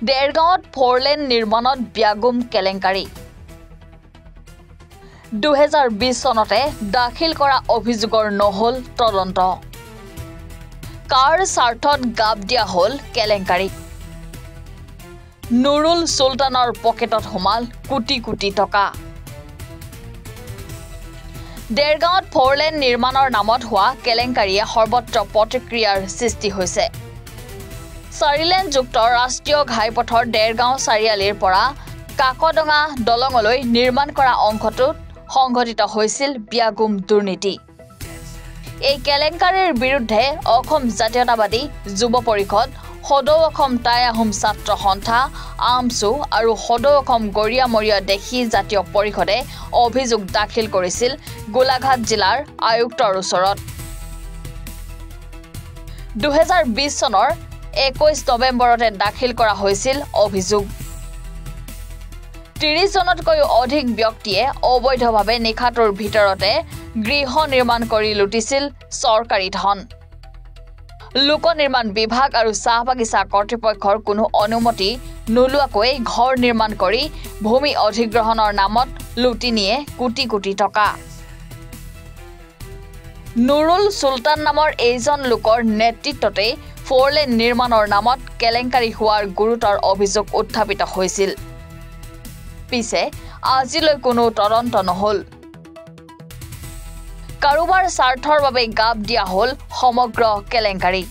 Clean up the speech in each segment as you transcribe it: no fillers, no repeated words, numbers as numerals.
দেৰগাঁৱত 4 লেন নিৰ্মাণত ব্যাগুম কেলেংকাৰী 2020 চনতে দাখিল কৰা অভিযোগৰ নহল তদন্ত কাৰ স্বাৰ্থত গাপ দিয়া হল কেলেংকাৰী নুৰুল সুলতানৰ পকেটত সোমাল কোটি কোটি টকা দেৰগাঁৱত 4 লেন নিৰ্মাণৰ নামত হোৱা কেলেংকাৰীয়ে সৰ্বত্ৰ প্ৰতিক্ৰিয়াৰ সৃষ্টি হৈছে 4 লেন যুক্ত ৰাষ্ট্ৰীয় ঘাইপথৰ দেৰগাঁও চাৰিআলিৰ পৰা কাকডঙা দলঙলৈ নিৰ্মাণ কৰা অংশটোত সংঘটিত হৈছিল ব্যাগুম দুৰ্নীতি এই কেলেংকাৰীৰ বিৰুদ্ধে অসম জাতীয়তাবাদী যুৱ পৰিষদ সদৌ অসম টাই আহোম ছাত্ৰ সন্থা আমছু আৰু সদৌ অসম গৰিয়ামৰীয়া দেশী জাতীয় পৰিষদে অভিযোগ দাখিল কৰিছিল গোলাঘাট জিলাৰ আয়ুক্তৰ ওচৰত 2020 চনৰ 21 নৱেম্বৰতে দাখিল কৰা হৈছিল অভিযোগ 30 জনতকৈও অধিক ব্যক্তিয়ে অবৈধভাৱে নিখাটোৰ ভিতৰতে গৃহ নিৰ্মাণ কৰি লুটিছিল চৰকাৰী ধন লোক নিৰ্মাণ বিভাগ আৰু চাহ বাগিচা কৰ্তৃপক্ষৰ কোনো অনুমতি নোলোৱাকৈ ঘৰ নিৰ্মাণ কৰি ভূমি অধিগ্ৰহণৰ নামত লুটি নিয়ে কোটি কোটি টকা নুৰুল সুলতান নামৰ এইজন লোকৰ নেতৃত্বতে 4 লেন নিৰ্মাণৰ নামত কেলেংকাৰী হোৱাৰ গুৰুতৰ অভিযোগ উত্থাপিত হৈছিল পিছে আজিলৈ কোনো তদন্ত নহল কাৰোবাৰ স্বাৰ্থৰ বাবে গাপ দিয়া হল সমগ্ৰ কেলেংকাৰী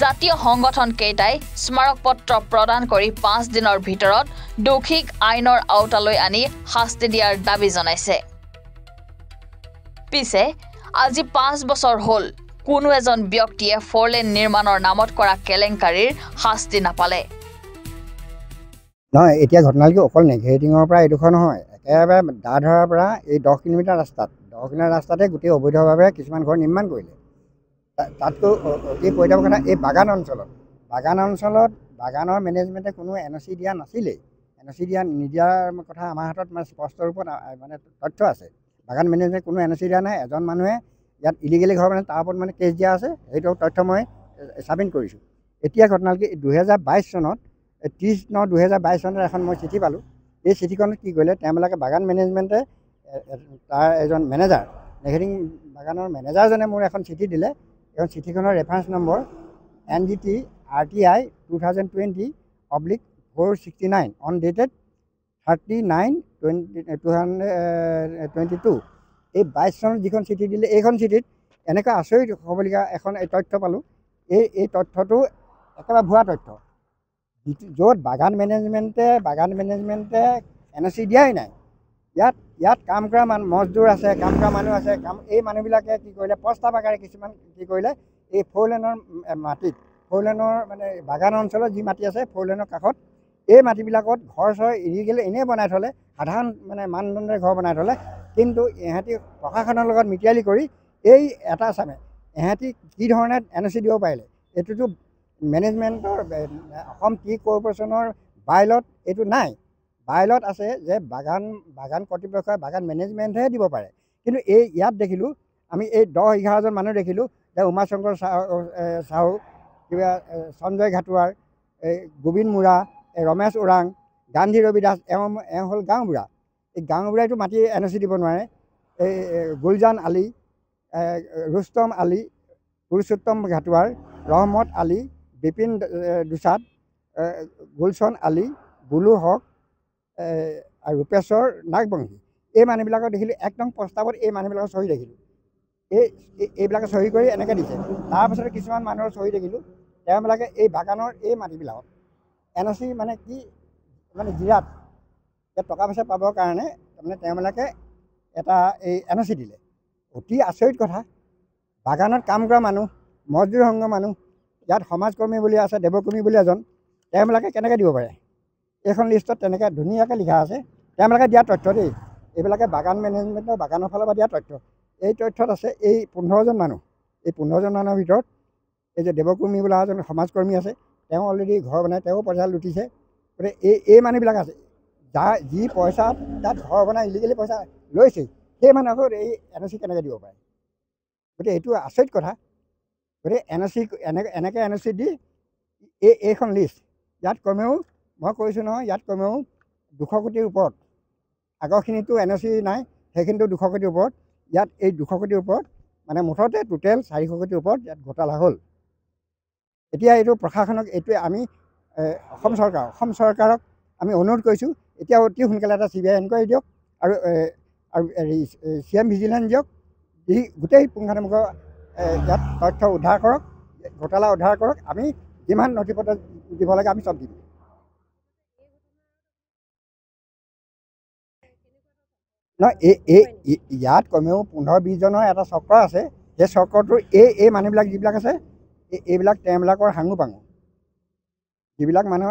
জাতীয় সংগঠন কেইটাই স্মাৰক পত্ৰ প্ৰদান কৰি 5 দিনৰ ভিতৰত দোষীক আইনৰ আওতালৈ আনি শাস্তি দিয়াৰ দাবী জনাইছে পিছে আজি 5 বছৰ হল কোনো এজন ব্যক্তিয়ে 4 লেন নিৰ্মাণৰ নামত কৰা কেলেংকাৰীৰ শাস্তি নাপালে নহয় এতিয়া ঘটনাটো অকল নেঘেৰিটিঙৰ পৰা এইডোখৰ নহয় একেবাৰে দা ধৰাৰ পৰা এই 10 কিলোমিটাৰ ৰাস্তাত 10 কিলোমিটাৰ ৰাস্তাতে গোটেই অবৈধভাৱে কিছুমান ঘৰ নিৰ্মাণ কৰিলে তাতকৈ অতি পৰিতাপৰ কথা এই বাগান অঞ্চলত বাগানৰ মেনেজমেণ্টে কোনো NOC দিয়া নাছিলেই NOC নিদিয়াৰ কথা আমাৰ হাতত মানে স্পষ্ট ৰূপত মানে তথ্য আছে বাগান মেনেজমেণ্টে কোনো NOC দিয়া নাই এজন মানুহে ইয়াত ইলিগেলি ঘৰ মানে তাৰ ওপৰত মানে কেছ দিয়া আছে সেইটো তথ্য মই চাবমিট কৰিছোঁ এতিয়া ঘটনাটো 2022 চনত 30/9/2022 চনত এখন মই চিঠি পালোঁ এই চিঠিখনত কি কৰিলে তেওঁলোকে বাগান মেনেজমেণ্টে তাৰ এজন মেনেজাৰ নেঘেৰিটিং বাগানৰ মেনেজাৰজনে মোৰ এখন চিঠি দিলে এই চিঠিখনৰ reference number NGT RTI 2020/469 on dated 39/2022 এই 22 চনত যিখন চিঠি দিলে এইখন চিঠিত এনেকুৱা আচৰিত হ'বলগীয়া এখন এই তথ্য পালোঁ এই তথ্যটো একেবাৰে ভুৱা তথ্য য'ত বাগান মেনেজমেণ্টে NOC দিয়াই নাই ইয়াত কাম কৰা মজদুৰ আছে কাম কৰা মানুহ আছে এই মানুহবিলাকে কি কৰিলে প্ৰস্তাৱ আকাৰে কিছুমান কি কৰিলে এই 4 লেনৰ মাটিত 4 লেনৰ মানে বাগান অঞ্চলত যি মাটি আছে 4 লেনৰ কাষত এই মাটিবিলাকত ঘৰ চৰ ইলিগেল এনেই বনাই থ'লে সাধাৰণ মানে মানদণ্ডৰ ঘৰ বনাই থ'লে কিন্তু ইহঁতি প্ৰশাসনৰ লগত মিতিয়ালি কৰি এই এটা চামে ইহঁতি কি ধৰণে NOC দিব পাৰিলে এইটোতো মেনেজমেণ্টৰ অসম টি কৰ্পৰেশ্যনৰ বাইলত এইটো নাই বাইলত আছে যে বাগান কৰ্তৃপক্ষই বাগান মেনেজমেণ্টহে দিব পাৰে কিন্তু এই ইয়াত দেখিলোঁ আমি এই 10-11জন মানুহ দেখিলোঁ যে উমাশংকৰ চাহু কিবা সঞ্জয় ঘাটুৱাৰ এই গোবিন্দ মুৰা এই ৰমেশ ওৰাং গান্ধী ৰবি দাস এওঁ হ'ল গাঁওবুঢ়া এই গাঁওবুঢ়াইতো মাটি NOC দিব নোৱাৰে এই গুলজান আলী ৰুস্তম আলী পুৰুষোত্তম ঘাটুৱাৰ ৰহমত আলী বিপিন দুসাদ গুলচন আলী বুলু হক আৰু ৰূপেশ্বৰ নাগবংশী এই মানুহবিলাকক দেখিলোঁ একদম প্ৰস্তাৱত এই মানুহবিলাকৰ চহী দেখিলোঁ এইবিলাকে চহী কৰি এনেকৈ দিছে তাৰপাছতে কিছুমান মানুহৰ চহী দেখিলোঁ তেওঁলোকে এই বাগানৰ এই মাটিবিলাকত NOC মানে কি মানে জিৰাত টকা পইচা পাবৰ কাৰণে তাৰমানে তেওঁলোকে এটা এই NOC দিলে অতি আচৰিত কথা বাগানত কাম কৰা মানুহ মজদুৰ সংঘৰ মানুহ ইয়াত সমাজকৰ্মী বুলি আছে দেৱকৰ্মী বুলি এজন তেওঁলোকে কেনেকৈ দিব পাৰে এইখন লিষ্টত তেনেকৈ ধুনীয়াকৈ লিখা আছে তেওঁলোকে দিয়া তথ্য দেই এইবিলাকে বাগান মেনেজমেণ্টৰ বাগানৰ ফালৰ পৰা দিয়া তথ্য এই তথ্যত আছে এই 15জন মানুহ এই 15জন মানুহৰ ভিতৰত এই যে দেৱকৰ্মী বোলা এজন সমাজকৰ্মী আছে তেওঁ অলৰেডি ঘৰ বনাই তেওঁ পইচা লুটিছে গতিকে এই মানুহবিলাক আছে যি পইচা তাত ঘৰ বনাই ইলিগেলি পইচা লৈছে সেই মানুহক এই NOC কেনেকৈ দিব পাৰে গতিকে এইটো আচৰিত কথা গতিকে NOC এনেকৈ NOC দি এইখন লিষ্ট ইয়াত কমেও মই কৈছোঁ নহয় ইয়াত কমেও 200 কোটিৰ ওপৰত আগৰখিনিতো NOC নাই সেইখিনিতো 200 কোটিৰ ওপৰত ইয়াত এই 200 কোটিৰ ওপৰত মানে মুঠতে টোটেল 400 কোটিৰ ওপৰত ইয়াত ঘোটালা হ'ল এতিয়া এইটো প্ৰশাসনক এইটোৱে আমি অসম চৰকাৰক আমি অনুৰোধ কৰিছোঁ এতিয়া অতি সোনকালে এটা CBI এনকুৱাৰী দিয়ক আৰু CM ভিজিলেন্স দিয়ক দি গোটেই পুংখানুপুংখ ইয়াত তথ্য উদ্ধাৰ কৰক ঘোটালা উদ্ধাৰ কৰক আমি যিমান নথিপত্ৰ দিব লাগে আমি চব দিম নহয় ইয়াত কমেও 15-20 জনৰ এটা চক্ৰ আছে সেই চক্ৰটোৰ এই মানুহবিলাক যিবিলাক আছে এইবিলাক তেওঁবিলাকৰ হাঙু পাঙু যিবিলাক মানুহ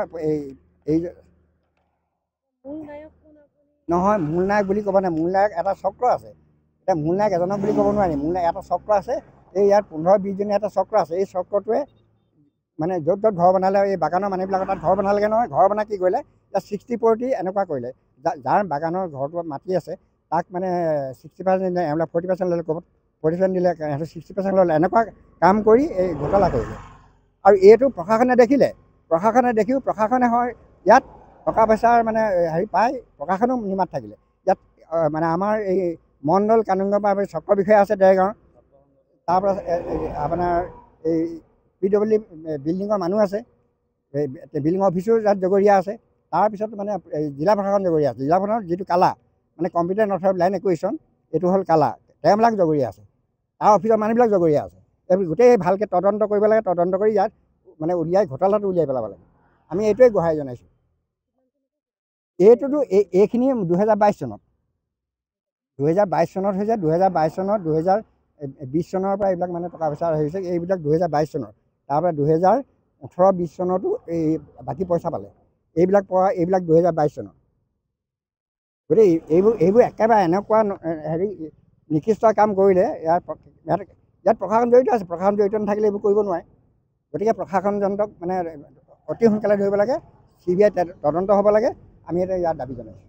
এই নহয় মূল নায়ক বুলি ক'ব নাই মূল নায়ক এটা চক্ৰ আছে এতিয়া মূল নায়ক এজনক বুলি ক'ব নোৱাৰি মূল নায়ক এটা চক্ৰ আছে এই ইয়াত 15-20 জনীয়া এটা চক্ৰ আছে এই চক্ৰটোৱে মানে য'ত য'ত ঘৰ বনালে এই বাগানৰ মানুহবিলাকৰ তাত ঘৰ বনালেগৈ নহয় ঘৰ বনাই কি কৰিলে ইয়াত 60-40 এনেকুৱা কৰিলে যাৰ বাগানৰ ঘৰটো মাটি আছে তাক মানে 60% দিলে এওঁবিলাক 40% ল'লে ক'ৰবাত 40% দিলে 60% ল'লে এনেকুৱা কাম কৰি এই ঘোটালা কৰিলে আৰু এইটো প্ৰশাসনে দেখিলে প্ৰশাসনে দেখিও প্ৰশাসনে হয় ইয়াত টকা পইচাৰ মানে হেৰি পাই প্ৰশাসনো নিমাত থাকিলে ইয়াত মানে আমাৰ এই মণ্ডল কানুংগৰ পৰা চক্ৰ বিষয়া আছে দেৰগাঁৱৰ তাৰপৰা আপোনাৰ এই PWD বিল্ডিঙৰ মানুহ আছে বিল্ডিং অফিচো ইয়াত জগৰীয়া আছে তাৰপিছত মানে জিলা প্ৰশাসন জগৰীয়া আছে জিলা প্ৰশাসনৰ যিটো কালা মানে কম্পিউটাৰ নথ অফ লাইন একুইজিশ্যন এইটো হ'ল কালা তেওঁবিলাক জগৰীয়া আছে তাৰ অফিচৰ মানুহবিলাক জগৰীয়া আছে এইবোৰ গোটেই ভালকৈ তদন্ত কৰিব লাগে তদন্ত কৰি ইয়াত মানে উলিয়াই ঘোটালাটো উলিয়াই পেলাব লাগে আমি এইটোৱে গোহাৰি জনাইছোঁ এইটোতো এইখিনি 2022 চনত 2022 চনত হৈছে 2022 চনত 2020 চনৰ পৰা এইবিলাক মানে টকা পইচা আহিছে এইবিলাক 2022 চনৰ তাৰপৰা 2018-20 চনতো এই বাকী পইচা পালে এইবিলাক 2022 চনত গতিকে এইবোৰ একেবাৰে এনেকুৱা হেৰি নিকৃষ্ট কাম কৰিলে ইয়াত প্ৰশাসন জড়িত আছে প্ৰশাসন জড়িত নাথাকিলে এইবোৰ কৰিব নোৱাৰে গতিকে প্ৰশাসনজনক মানে অতি সোনকালে ধৰিব লাগে CBI তদন্ত হ'ব লাগে আমি এটা ইয়াত দাবী জনাইছোঁ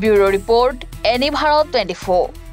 ব্যুৰো ৰিপৰ্ট এনি ভাৰত 24